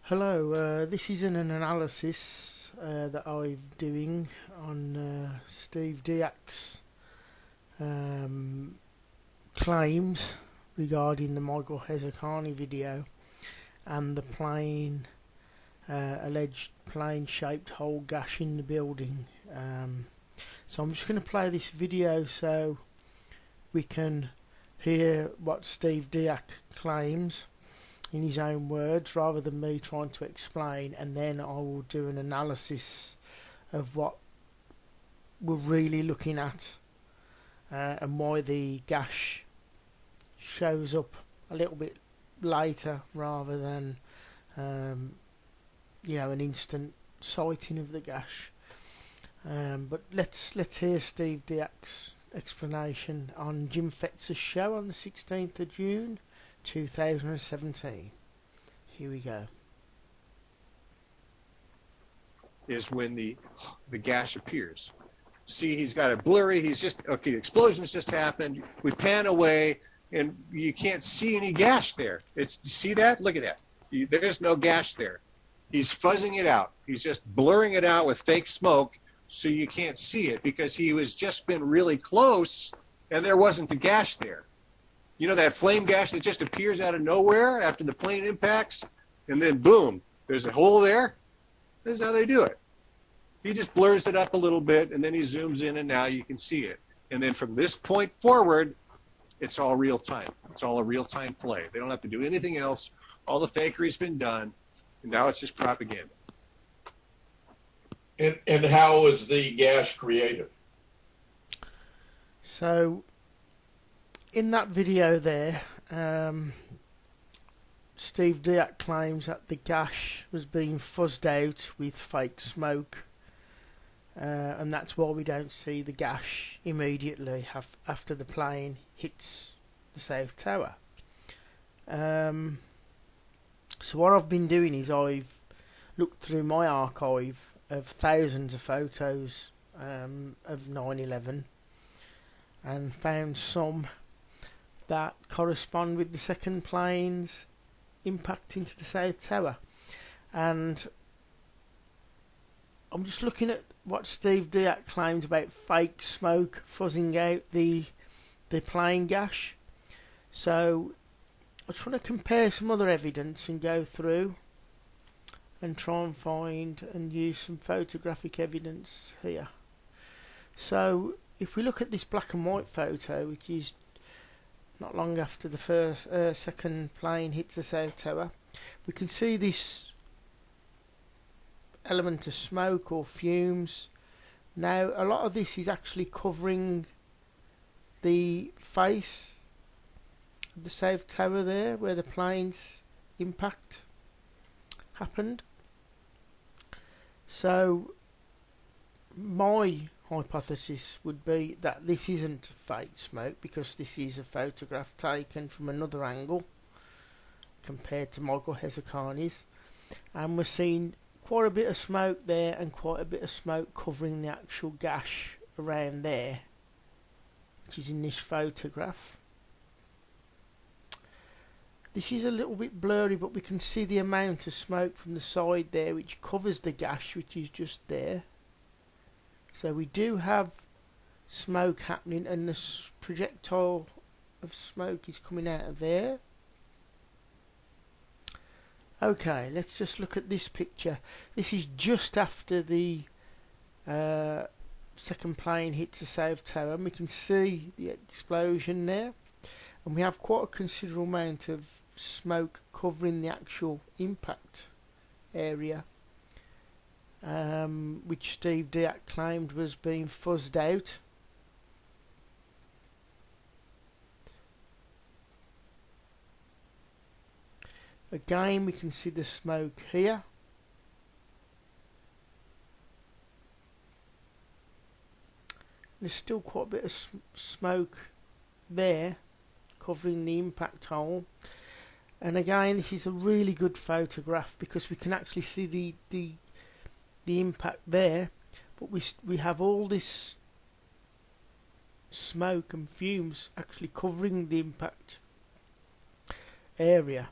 Hello, this is an analysis that I'm doing on Steve Diak's um, claims regarding the Michael Hezarkhani video and the alleged plane-shaped hole gash in the building. So I'm just going to play this video so we can hear what Steve Diak claims in his own words rather than me trying to explain, and then I will do an analysis of what we're really looking at and why the gash shows up a little bit later rather than an instant sighting of the gash. But let's hear Steve Diak's explanation on Jim Fetzer's show on the 16th of June 2017. Here we go. Is when the gash appears. See, he's got it blurry. He's just okay. The explosion's just happened. We pan away, and you can't see any gash there. You see that? Look at that. There's no gash there. He's fuzzing it out. He's just blurring it out with fake smoke, so you can't see it because he was just been really close, and there wasn't a gash there. You know that flame gash that just appears out of nowhere after the plane impacts, and then boom, there's a hole there? This is how they do it. He just blurs it up a little bit, and then he zooms in, and now you can see it. And then from this point forward, it's all real time. It's all a real-time play. They don't have to do anything else. All the fakery's been done, and now it's just propaganda. And how was the gash created? So, in that video there, Steve Diak claims that the gash was being fuzzed out with fake smoke, and that's why we don't see the gash immediately after the plane hits the South Tower. So what I've been doing is I've looked through my archive of thousands of photos of 9/11 and found some that correspond with the second plane's impact into the South Tower. And I'm just looking at what Steve Diak claims about fake smoke fuzzing out the plane gash. So I'm trying to compare some other evidence and go through and try and find and use some photographic evidence here. So if we look at this black and white photo, which is not long after the second plane hits the South Tower, we can see this element of smoke or fumes. Now a lot of this is actually covering the face of the South Tower there where the plane's impact happened. So my hypothesis would be that this isn't fake smoke because this is a photograph taken from another angle compared to Michael Hezarkhani's, and we're seeing quite a bit of smoke there and quite a bit of smoke covering the actual gash around there, which is in this photograph. This is a little bit blurry, but we can see the amount of smoke from the side there which covers the gash, which is just there. So we do have smoke happening, and the projectile of smoke is coming out of there. Okay, let's just look at this picture. This is just after the second plane hits the South Tower, and we can see the explosion there, and we have quite a considerable amount of smoke covering the actual impact area, which Steve Diak claimed was being fuzzed out. Again, we can see the smoke here. There's still quite a bit of smoke there covering the impact hole. And again, this is a really good photograph because we can actually see the impact there, but we have all this smoke and fumes actually covering the impact area.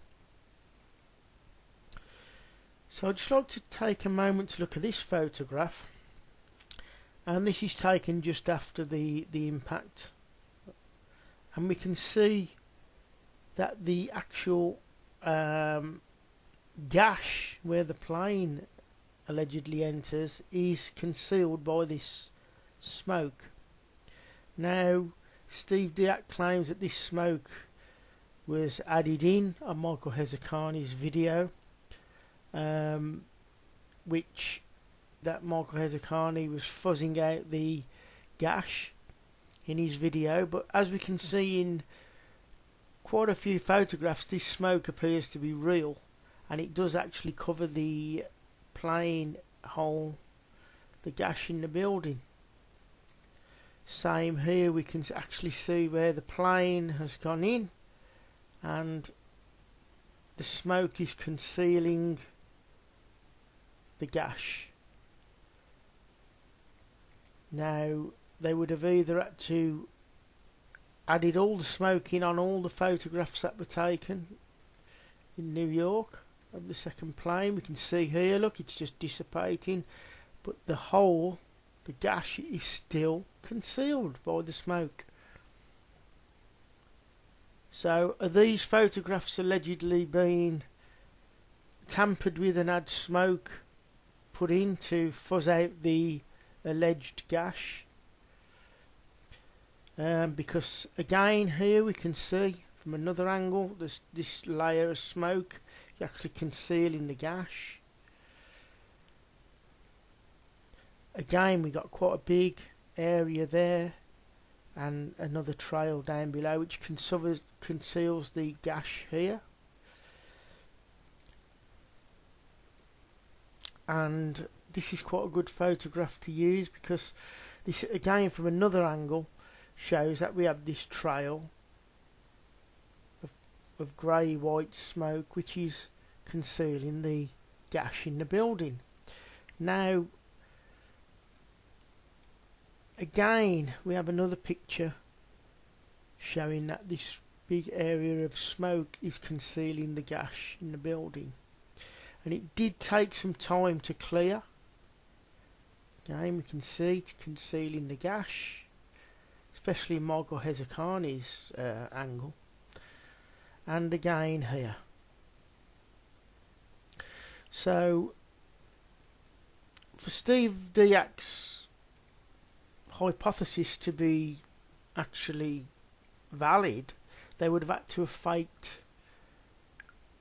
So I'd just like to take a moment to look at this photograph, and this is taken just after the impact, and we can see that the actual gash where the plane allegedly enters is concealed by this smoke. Now Steve Diak claims that this smoke was added in on Michael Hezarkhani's video, which that Michael Hezarkhani was fuzzing out the gash in his video, but as we can see in quite a few photographs, this smoke appears to be real, and it does actually cover the plane hole, the gash in the building. Same here, we can actually see where the plane has gone in, and the smoke is concealing the gash. Now they would have either had to added all the smoke in on all the photographs that were taken in New York of the second plane. We can see here, look, it's just dissipating, but the hole, the gash, is still concealed by the smoke. So are these photographs allegedly being tampered with and had smoke put in to fuzz out the alleged gash? Because again here we can see from another angle there's this layer of smoke actually concealing the gash. Again, we got quite a big area there, and another trail down below which conceals the gash here. And this is quite a good photograph to use, because this again from another angle shows that we have this trail of grey white smoke which is concealing the gash in the building. Now again we have another picture showing that this big area of smoke is concealing the gash in the building, and it did take some time to clear. Again we can see it's concealing the gash, especially Michael Hezarkhani's angle, and again here. So for Steve Diak's hypothesis to be actually valid, they would have had to have faked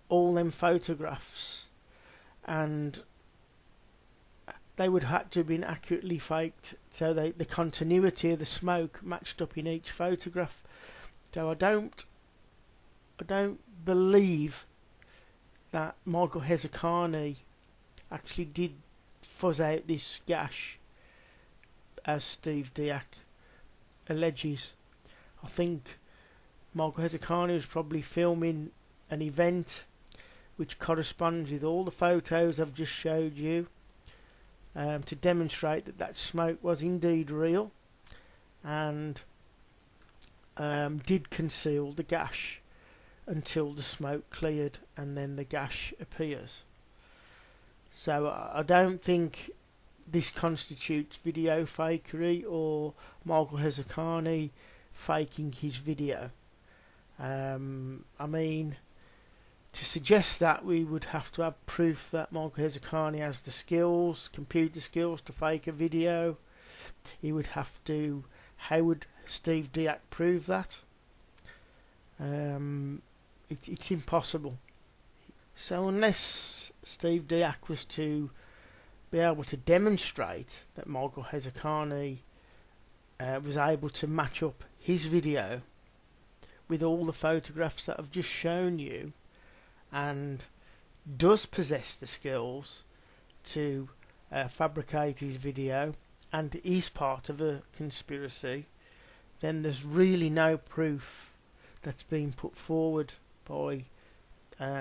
all them photographs, and they would have had to have been accurately faked so the continuity of the smoke matched up in each photograph. So I don't believe that Michael Hezarkhani actually did fuzz out this gash as Steve Diak alleges. I think Michael Hezarkhani was probably filming an event which corresponds with all the photos I've just showed you, to demonstrate that that smoke was indeed real and did conceal the gash until the smoke cleared and then the gash appears. So I don't think this constitutes video fakery or Michael Hezarkhani faking his video. I mean, to suggest that, we would have to have proof that Michael Hezarkhani has the skills, computer skills, to fake a video. He would have to. How would Steve Diak prove that? It's impossible. So unless Steve Diak was to be able to demonstrate that Michael Hezarkhani was able to match up his video with all the photographs that I've just shown you, and does possess the skills to fabricate his video and is part of a conspiracy, then there's really no proof that's been put forward by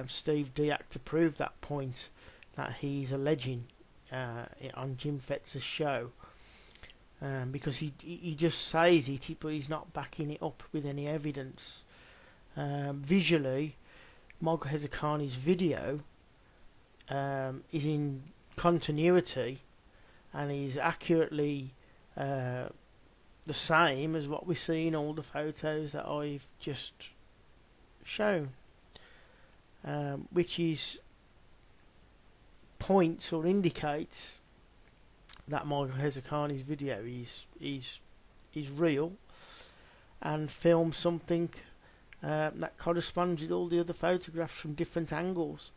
Steve Diak to prove that point that he's alleging on Jim Fetzer's show, because he just says it, but he's not backing it up with any evidence. Visually, Michael Hezarkhani's video is in continuity and is accurately the same as what we see in all the photos that I've just shown, which is points or indicates that Michael Hezarkhani's video is real and filmed something that corresponds with all the other photographs from different angles.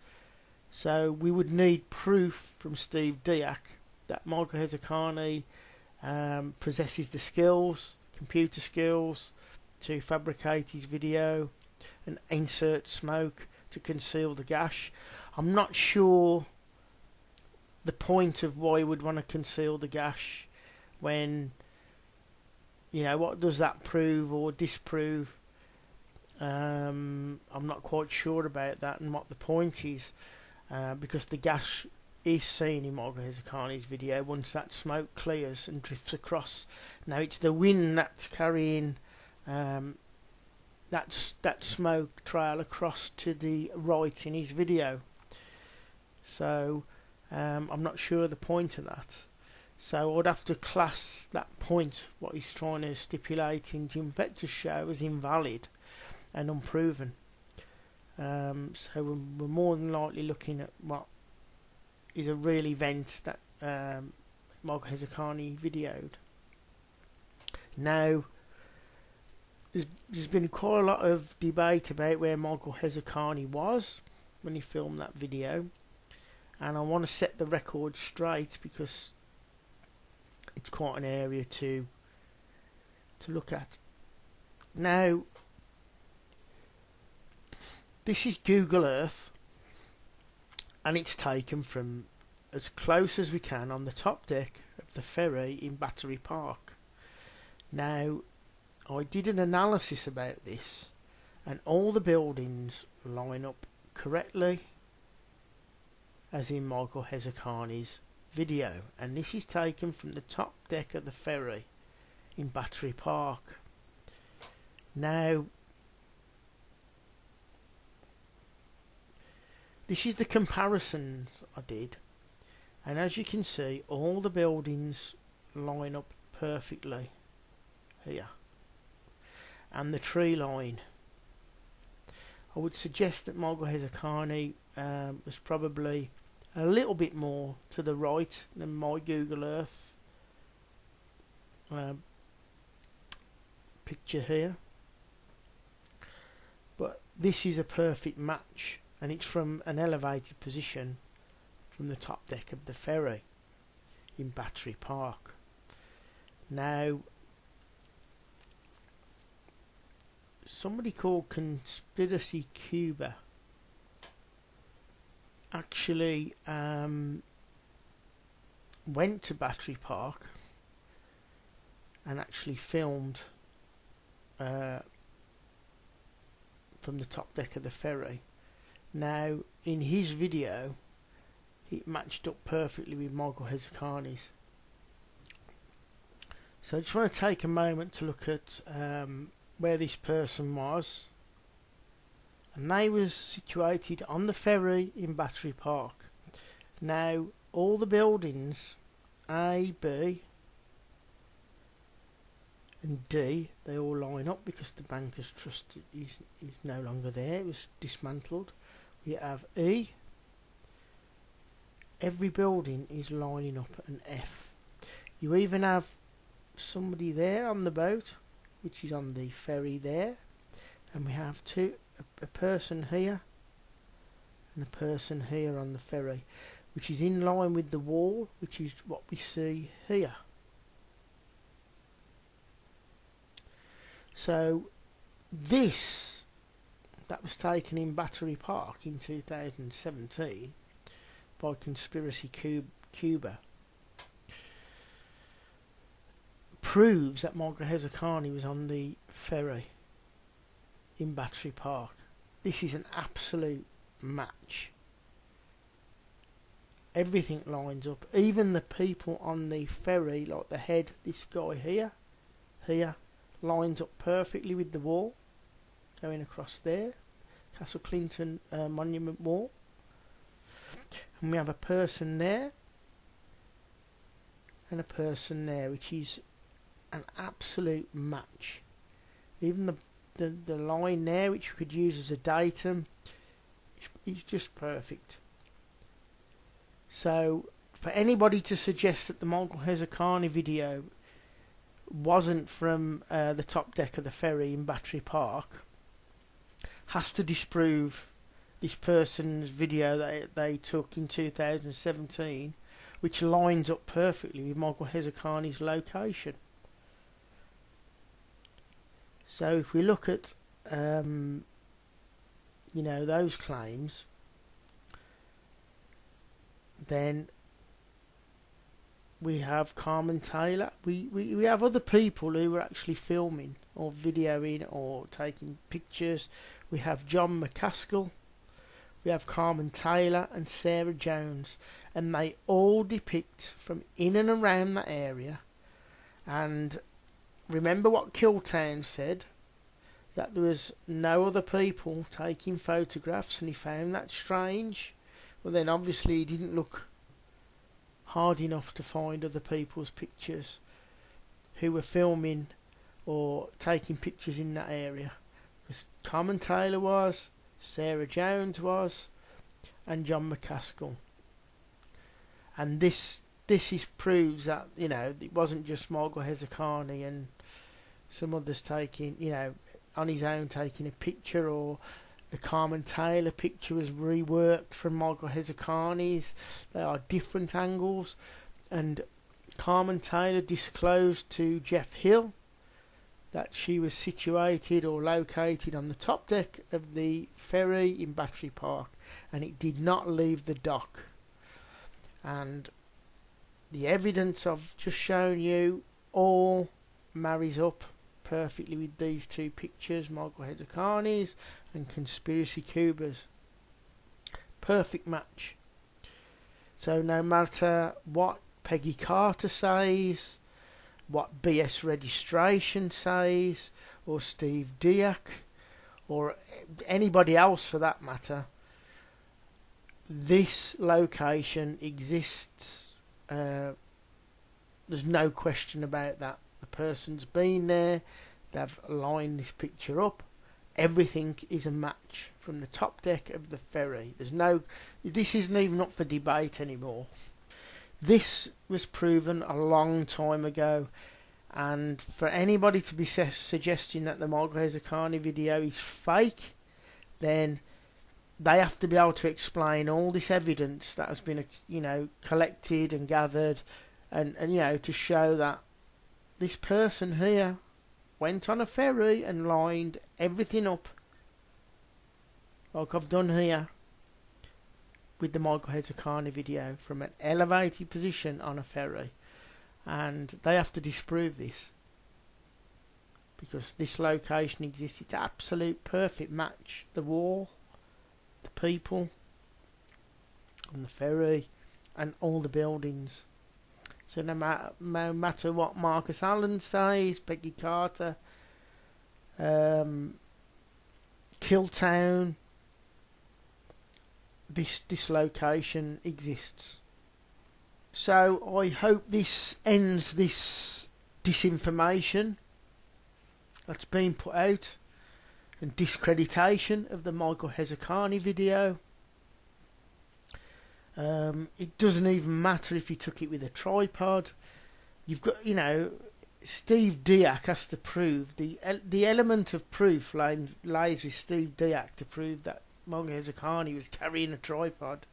So we would need proof from Steve Diak that Michael Hezarkhani possesses the skills, computer skills, to fabricate his video and insert smoke to conceal the gash. I'm not sure the point of why he would want to conceal the gash when, you know, what does that prove or disprove? I'm not quite sure about that and what the point is, because the gash is seen in Michael Hezarkhani's video once that smoke clears and drifts across. Now it's the wind that's carrying that smoke trail across to the right in his video. So I'm not sure of the point of that. So I'd have to class that point, what he's trying to stipulate in Jim Vector's show, as invalid and unproven. So we're more than likely looking at what is a real event that Michael Hezarkhani videoed. Now, there's been quite a lot of debate about where Michael Hezarkhani was when he filmed that video, and I want to set the record straight because it's quite an area to look at. Now, this is Google Earth, and it's taken from as close as we can on the top deck of the ferry in Battery Park. Now, I did an analysis about this, and all the buildings line up correctly as in Michael Hezarkhani's video, and this is taken from the top deck of the ferry in Battery Park. Now, this is the comparisons I did, and as you can see, all the buildings line up perfectly here, and the tree line. I would suggest that Michael Hezarkhani was probably a little bit more to the right than my Google Earth picture here, but this is a perfect match, and it's from an elevated position from the top deck of the ferry in Battery Park. Now, somebody called Conspiracy Cuba actually went to Battery Park and actually filmed from the top deck of the ferry. Now, in his video, it matched up perfectly with Michael Hezarkhani's. So I just want to take a moment to look at where this person was, and they was situated on the ferry in Battery Park. Now, all the buildings A, B and D, they all line up because the Bankers Trust is no longer there, it was dismantled. We have E, every building is lining up an F. You even have somebody there on the boat, which is on the ferry there, and we have a person here and a person here on the ferry, which is in line with the wall, which is what we see here. So this, that was taken in Battery Park in 2017 by Conspiracy Cuba, proves that Michael Hezarkhani was on the ferry in Battery Park. This is an absolute match. Everything lines up, even the people on the ferry, like the head, this guy here, lines up perfectly with the wall going across there, Castle Clinton Monument Wall. and we have a person there and a person there, which is an absolute match. Even the line there, which we could use as a datum, is just perfect. So for anybody to suggest that the Michael Hezarkhani video wasn't from the top deck of the ferry in Battery Park has to disprove this person's video that they took in 2017, which lines up perfectly with Michael Hezarkhani's location. So if we look at you know, those claims, then we have Carmen Taylor. We have other people who were actually filming or videoing or taking pictures. We have John McCaskill, we have Carmen Taylor and Sarah Jones, and they all depict from in and around that area. And remember what Killtown said, that there was no other people taking photographs, and he found that strange. Well, then obviously he didn't look hard enough to find other people's pictures who were filming or taking pictures in that area. Because Carmen Taylor was, Sarah Jones was, and John McCaskill. And this proves that, you know, it wasn't just Michael Hezarkhani and some others taking, you know, on his own taking a picture, or the Carmen Taylor picture was reworked from Michael Hezarkhani's. They are different angles, and Carmen Taylor disclosed to Jeff Hill that she was situated or located on the top deck of the ferry in Battery Park, and it did not leave the dock. And the evidence I've just shown you all marries up perfectly with these two pictures, Michael Hezarkhani's and Conspiracy Cuba's. Perfect match. So no matter what Peggy Carter says, what BS Registration says, or Steve Diak, or anybody else for that matter, this location exists. There's no question about that. The person's been there, they've lined this picture up, everything is a match from the top deck of the ferry. This isn't even up for debate anymore. This was proven a long time ago, and for anybody to be suggesting that the Michael Hezarkhani video is fake, then they have to be able to explain all this evidence that has been, you know, collected and gathered, and you know, to show that this person here went on a ferry and lined everything up like I've done here with the Michael Hezarkhani video from an elevated position on a ferry. And they have to disprove this, because this location exists. It's absolute perfect match. The wall, the people on the ferry, and all the buildings. So no matter what Marcus Allen says, Peggy Carter, Killtown, this location exists. So I hope this ends this disinformation that's been put out, and discreditation of the Michael Hezarkhani video. It doesn't even matter if you took it with a tripod. You've got, you know, Steve Diak has to prove the element of proof lies with Steve Diak to prove that Michael Hezarkhani was carrying a tripod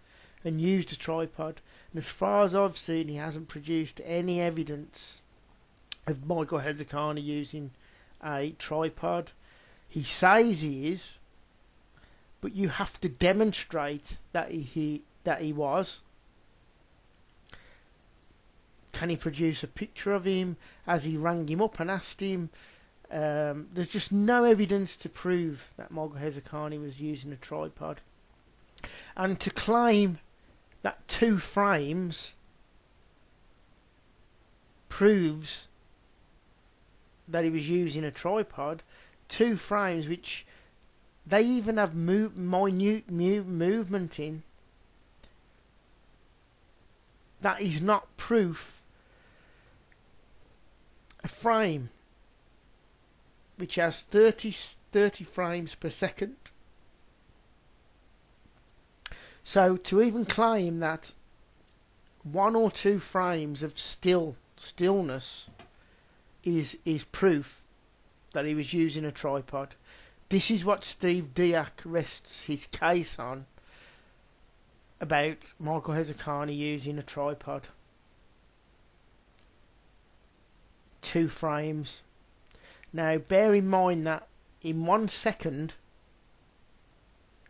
and used a tripod. And as far as I've seen, he hasn't produced any evidence of Michael Hezarkhani using a tripod. He says he is, but you have to demonstrate that he was. Can he produce a picture of him as he rang him up and asked him? There's just no evidence to prove that Michael Hezarkhani was using a tripod. And to claim that 2 frames proves that he was using a tripod, 2 frames which they even have minute movement in, that is not proof. A frame which has 30 frames per second. So to even claim that 1 or 2 frames of stillness is proof that he was using a tripod. This is what Steve Diak rests his case on about Michael Hezarkhani using a tripod. 2 frames. Now bear in mind that in 1 second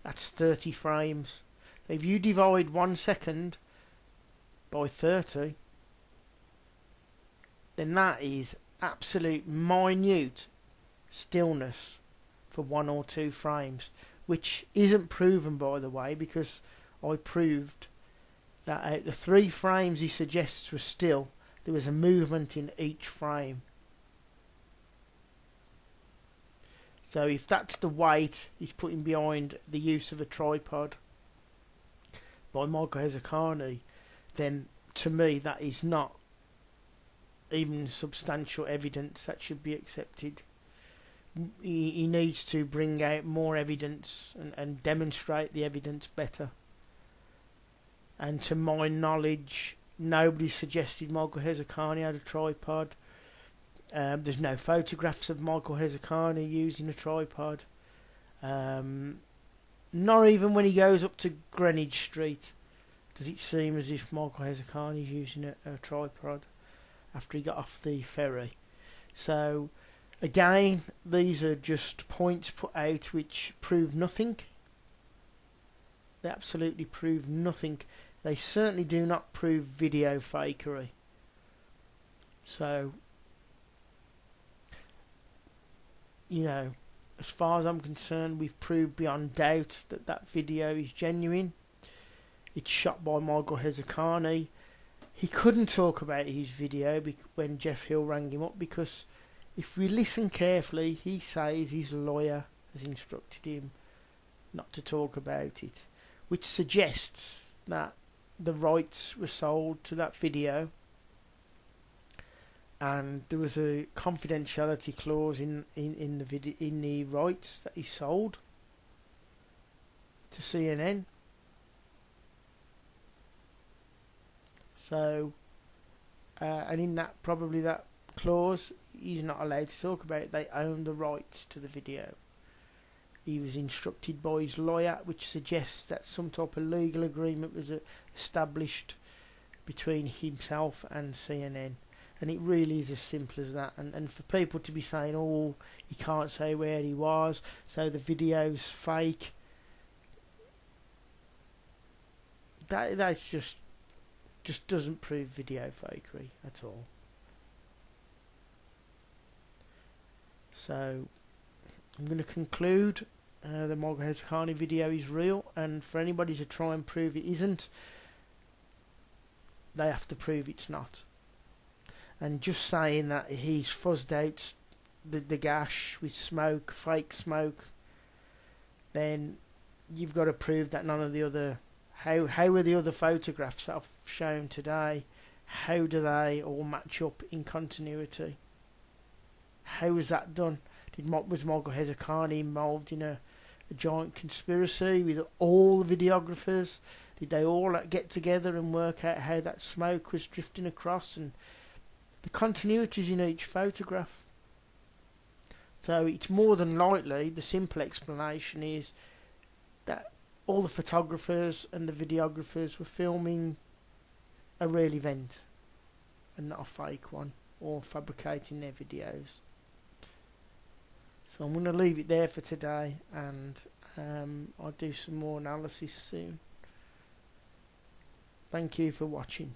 that's 30 frames. If you divide 1 second by 30, then that is absolute minute stillness for 1 or 2 frames, which isn't proven, by the way, because I proved that out the 3 frames he suggests were still, there was a movement in each frame. So if that's the weight he's putting behind the use of a tripod by Michael Hezarkhani, then to me that is not even substantial evidence that should be accepted. He needs to bring out more evidence and demonstrate the evidence better. And to my knowledge, nobody suggested Michael Hezarkhani had a tripod. There's no photographs of Michael Hezarkhani using a tripod. Not even when he goes up to Greenwich Street does it seem as if Michael Hezarkhani is using a tripod after he got off the ferry. So again, these are just points put out which prove nothing. They absolutely prove nothing. They certainly do not prove video fakery. So, you know, as far as I'm concerned, we've proved beyond doubt that that video is genuine. It's shot by Michael Hezarkhani. He couldn't talk about his video when Jeff Hill rang him up, because if we listen carefully, he says his lawyer has instructed him not to talk about it, which suggests that the rights were sold to that video, and there was a confidentiality clause in the rights that he sold to CNN. So, and in that clause, he's not allowed to talk about it. They own the rights to the video. He was instructed by his lawyer, which suggests that some type of legal agreement was established between himself and CNN. And it really is as simple as that. And for people to be saying, oh, he can't say where he was, so the video's fake, that's just doesn't prove video fakery at all. So I'm going to conclude. The Michael Hezarkhani video is real, and for anybody to try and prove it isn't, they have to prove it's not. And just saying that he's fuzzed out the gash with smoke, fake smoke, then you've got to prove that none of the other... How are the other photographs that I've shown today, how do they all match up in continuity? How was that done? Was Michael Hezarkhani involved in a giant conspiracy with all the videographers? Did they all get together and work out how that smoke was drifting across, and the continuities in each photograph? So it's more than likely, the simple explanation is that all the photographers and the videographers were filming a real event and not a fake one, or fabricating their videos. So I'm going to leave it there for today, and I'll do some more analysis soon. Thank you for watching.